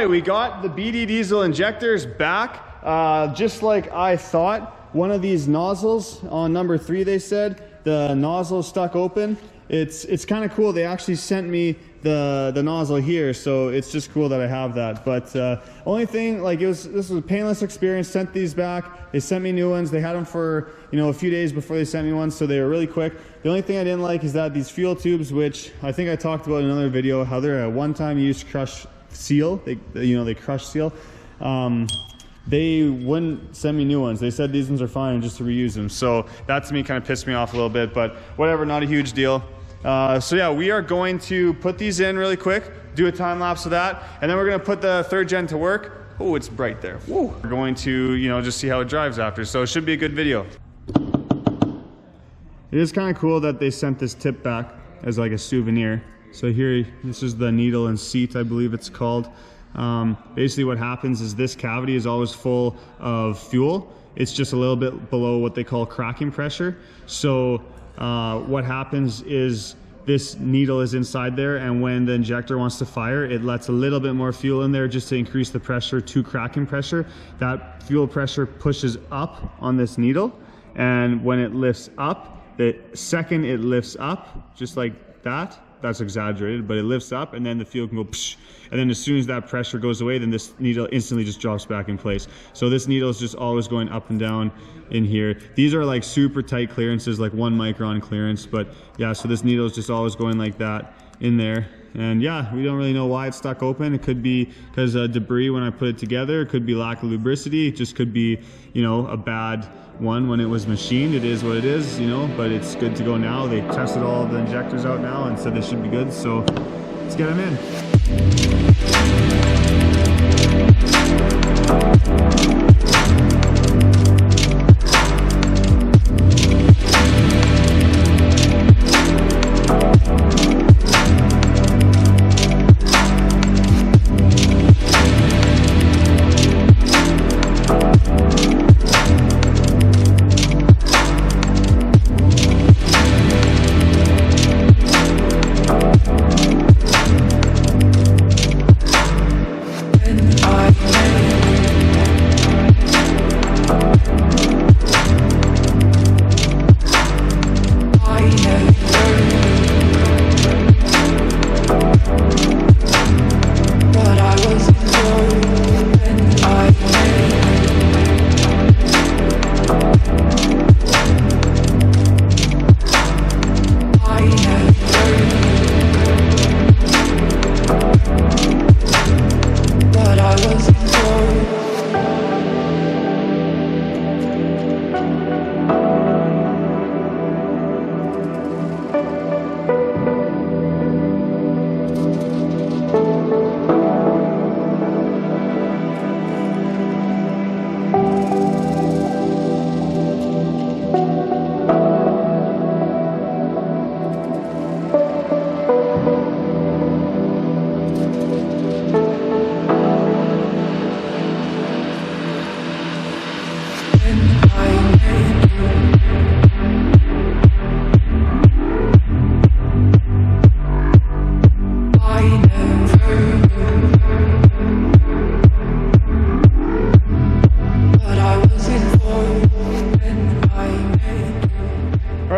right, we got the BD diesel injectors back, just like I thought. One of these nozzles on number 3, they said, the nozzle stuck open. It's kind of cool. They actually sent me the nozzle here, so it's just cool that I have that. But only thing, like, this was a painless experience. Sent these back. They sent me new ones. They had them for, you know, a few days before they sent me one, so they were really quick. The only thing I didn't like is that these fuel tubes, which I think I talked about in another video, how they're a one-time use crush seal. They crush seal. They wouldn't send me new ones. They said these ones are fine just to reuse them. So that to me kind of pissed me off a little bit, but whatever, not a huge deal. So yeah, we are going to put these in really quick, do a time lapse of that, and then we're gonna put the 3rd gen to work. Oh, it's bright there. Woo. We're going to, you know, just see how it drives after. So it should be a good video. It is kind of cool that they sent this tip back as like a souvenir. So here, this is the needle and seat, I believe it's called. Basically what happens is this cavity is always full of fuel. It's just a little bit below what they call cracking pressure. So what happens is this needle is inside there, and when the injector wants to fire, it lets a little bit more fuel in there just to increase the pressure to cracking pressure. That fuel pressure pushes up on this needle, and when it lifts up, the second it lifts up, just like that, that's exaggerated, but it lifts up and then the fuel can go psh, and then as soon as that pressure goes away, then this needle instantly just drops back in place. So this needle is just always going up and down in here. These are like super tight clearances, like 1 micron clearance, but yeah, so this needle is just always going like that in there. And yeah, we don't really know why it's stuck open. It could be because debris when I put it together. It could be lack of lubricity. It just could be, you know, a bad one when it was machined. It is what it is, you know, but it's good to go now. They tested all the injectors out now and said they should be good. So let's get them in.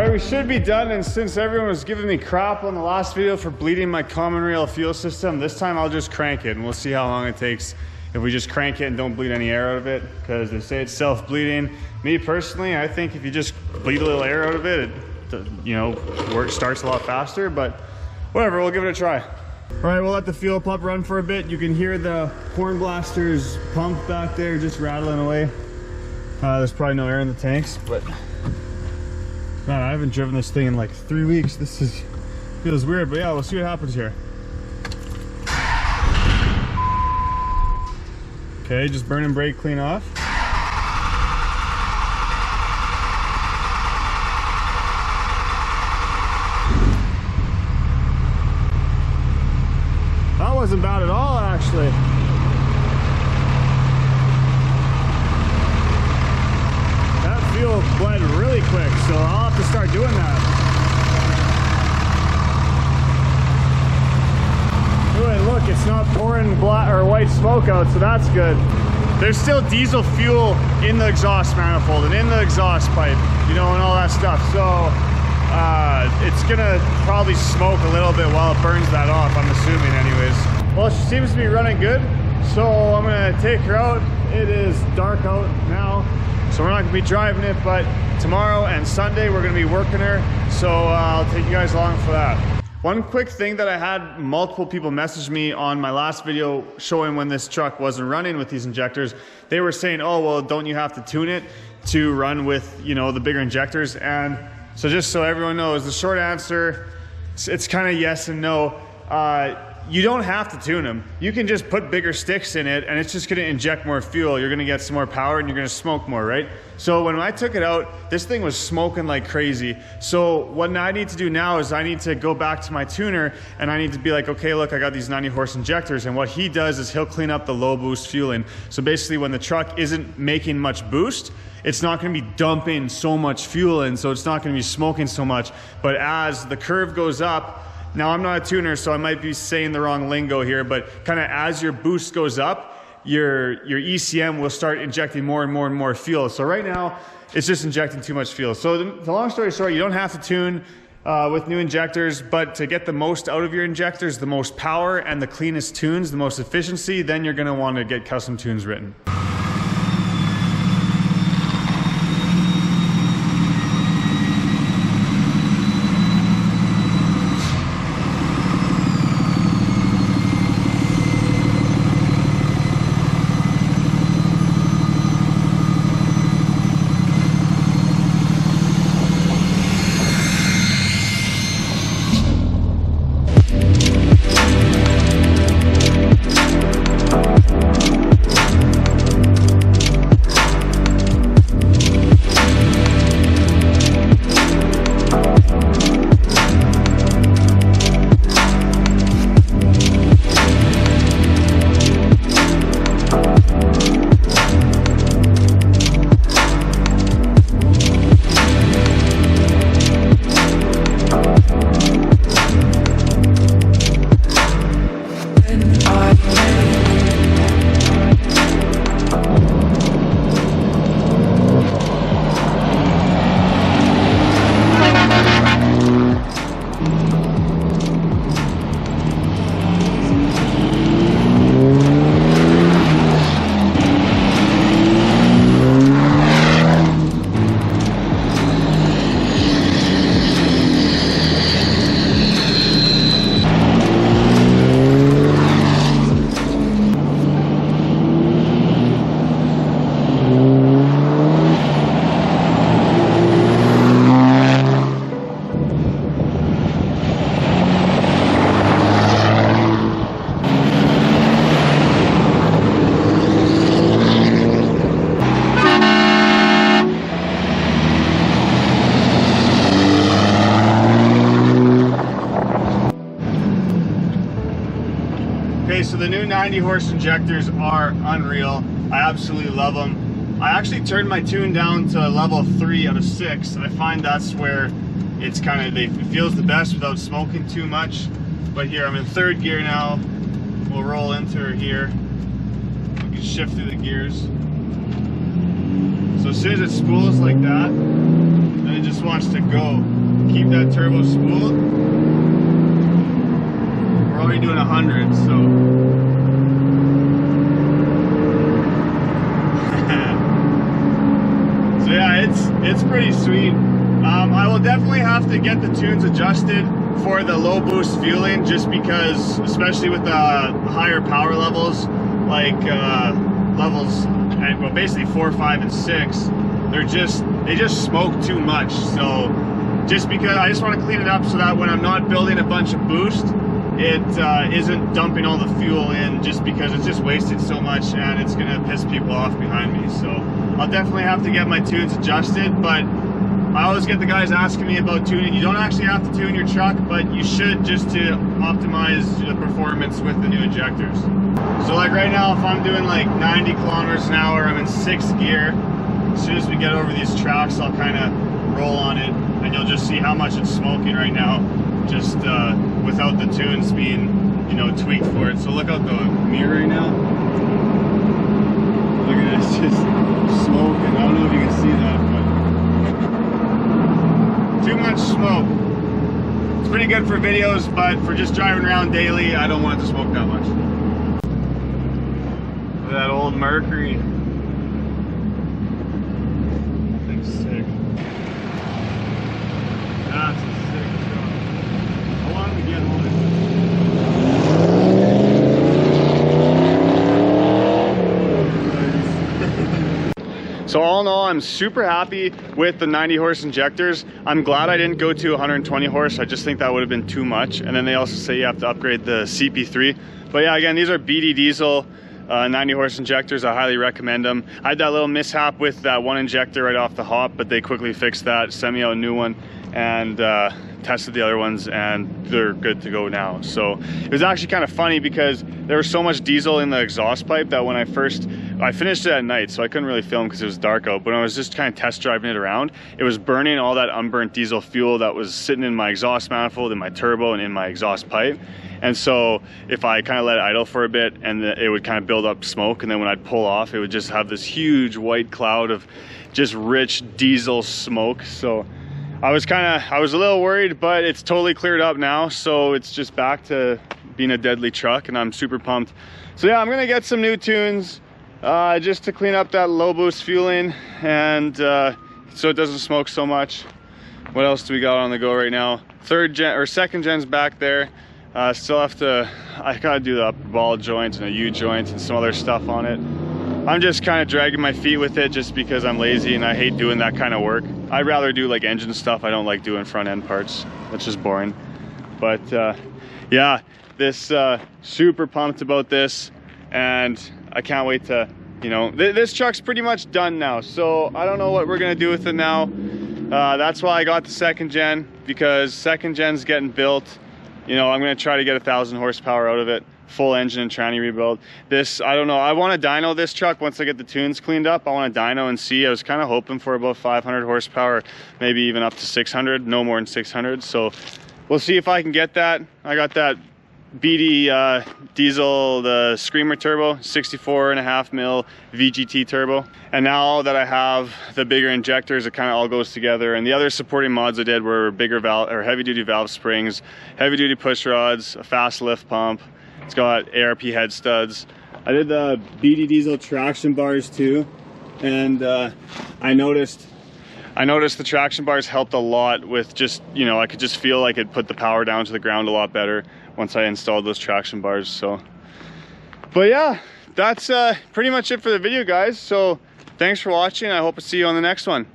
We should be done, and since everyone was giving me crap on the last video for bleeding my common rail fuel system, this time I'll just crank it and we'll see how long it takes if we just crank it and don't bleed any air out of it, because they say it's self-bleeding. Me personally, I think if you just bleed a little air out of it, you know, work starts a lot faster, but whatever, we'll give it a try. All right, we'll let the fuel pump run for a bit. You can hear the horn blasters pump back there just rattling away. There's probably no air in the tanks, but man, I haven't driven this thing in like 3 weeks. This feels weird, but yeah, we'll see what happens here. Okay, just burn and brake clean off. That wasn't bad at all, actually. That fuel bled really quick, so I'll have to start doing that. Ooh, and look, it's not pouring white smoke out, so that's good. There's still diesel fuel in the exhaust manifold and in the exhaust pipe, you know, and all that stuff. So it's gonna probably smoke a little bit while it burns that off, I'm assuming anyways. Well, she seems to be running good, so I'm gonna take her out. It is dark out now, so we're not gonna be driving it, but tomorrow and Sunday we're gonna be working her, so I'll take you guys along for that. One quick thing that I had multiple people message me on my last video showing when this truck wasn't running with these injectors. They were saying, oh, well, don't you have to tune it to run with, you know, the bigger injectors? And so just so everyone knows, the short answer, it's kind of yes and no. You don't have to tune them. You can just put bigger sticks in it and it's just gonna inject more fuel. You're gonna get some more power and you're gonna smoke more, right? So when I took it out, this thing was smoking like crazy. So what I need to do now is I need to go back to my tuner and I need to be like, okay, look, I got these 90 horse injectors, and what he does is he'll clean up the low boost fueling. So basically when the truck isn't making much boost, it's not gonna be dumping so much fuel in, so it's not gonna be smoking so much. But as the curve goes up, now I'm not a tuner, so I might be saying the wrong lingo here, but kind of as your boost goes up, your ECM will start injecting more and more and more fuel. So right now, it's just injecting too much fuel. So the long story short, you don't have to tune with new injectors, but to get the most out of your injectors, the most power and the cleanest tunes, the most efficiency, then you're gonna want to get custom tunes written. Okay, so the new 90 horse injectors are unreal. I absolutely love them. I actually turned my tune down to level 3 out of 6. I find that's where it's kind of, it feels the best without smoking too much. But here, I'm in 3rd gear now. We'll roll into her here. We can shift through the gears. So as soon as it spools like that, then it just wants to go. Keep that turbo spooled. We're already doing 100, so. So yeah, it's pretty sweet. I will definitely have to get the tunes adjusted for the low boost fueling, just because, especially with the higher power levels, like levels, and well, basically 4, 5, and 6, they just smoke too much. So just because I just want to clean it up so that when I'm not building a bunch of boost, it isn't dumping all the fuel in, just because it's just wasted so much and it's gonna piss people off behind me. So I'll definitely have to get my tunes adjusted, but I always get the guys asking me about tuning. You don't actually have to tune your truck, but you should, just to optimize the performance with the new injectors. So like right now, if I'm doing like 90 kilometers an hour, I'm in 6th gear. As soon as we get over these tracks, I'll kind of roll on it and you'll just see how much it's smoking right now, just without the tunes being you know, tweaked for it. So look out the mirror right now. Look at this, just smoking. I don't know if you can see that, but too much smoke. It's pretty good for videos, but for just driving around daily, I don't want it to smoke that much. Look at that old Mercury. Thing's sick. That's a sick truck. I want him to get on it. So all in all, I'm super happy with the 90 horse injectors. I'm glad I didn't go to 120 horse. I just think that would have been too much. And then they also say you have to upgrade the CP3. But yeah, again, these are BD diesel 90 horse injectors. I highly recommend them. I had that little mishap with that one injector right off the hop, but they quickly fixed that, sent me out a new one, and tested the other ones, and they're good to go now. So it was actually kind of funny because there was so much diesel in the exhaust pipe that when I finished it at night, so I couldn't really film because it was dark out, but when I was just kind of test driving it around, it was burning all that unburnt diesel fuel that was sitting in my exhaust manifold, in my turbo, and in my exhaust pipe. And so if I kind of let it idle for a bit, and it would kind of build up smoke, and then when I'd pull off, it would just have this huge white cloud of just rich diesel smoke. So I was a little worried, but it's totally cleared up now. So it's just back to being a deadly truck, and I'm super pumped. So yeah, I'm gonna get some new tunes just to clean up that low boost fueling, and so it doesn't smoke so much. What else do we got on the go right now? Second gen's back there. Still have to, I gotta do the upper ball joints and a U joint and some other stuff on it. I'm just kind of dragging my feet with it just because I'm lazy and I hate doing that kind of work. I'd rather do like engine stuff. I don't like doing front end parts. That's just boring. But yeah, this super pumped about this, and I can't wait to, you know, this truck's pretty much done now. So I don't know what we're gonna do with it now. That's why I got the second gen, because second gen's getting built. You know, I'm gonna try to get 1,000 horsepower out of it, full engine and tranny rebuild. This, I don't know, I want to dyno this truck once I get the tunes cleaned up. I want to dyno and see. I was kind of hoping for about 500 horsepower, maybe even up to 600, no more than 600. So we'll see if I can get that. I got that BD diesel, the Screamer turbo, 64.5 mil VGT turbo. And now that I have the bigger injectors, it kind of all goes together. And the other supporting mods I did were bigger valve, or heavy duty valve springs, heavy duty push rods, a fast lift pump. It's got ARP head studs. I did the BD diesel traction bars too. And I noticed the traction bars helped a lot with just, you know, I could just feel like it put the power down to the ground a lot better once I installed those traction bars. So, but yeah, that's pretty much it for the video, guys. So thanks for watching. I hope to see you on the next one.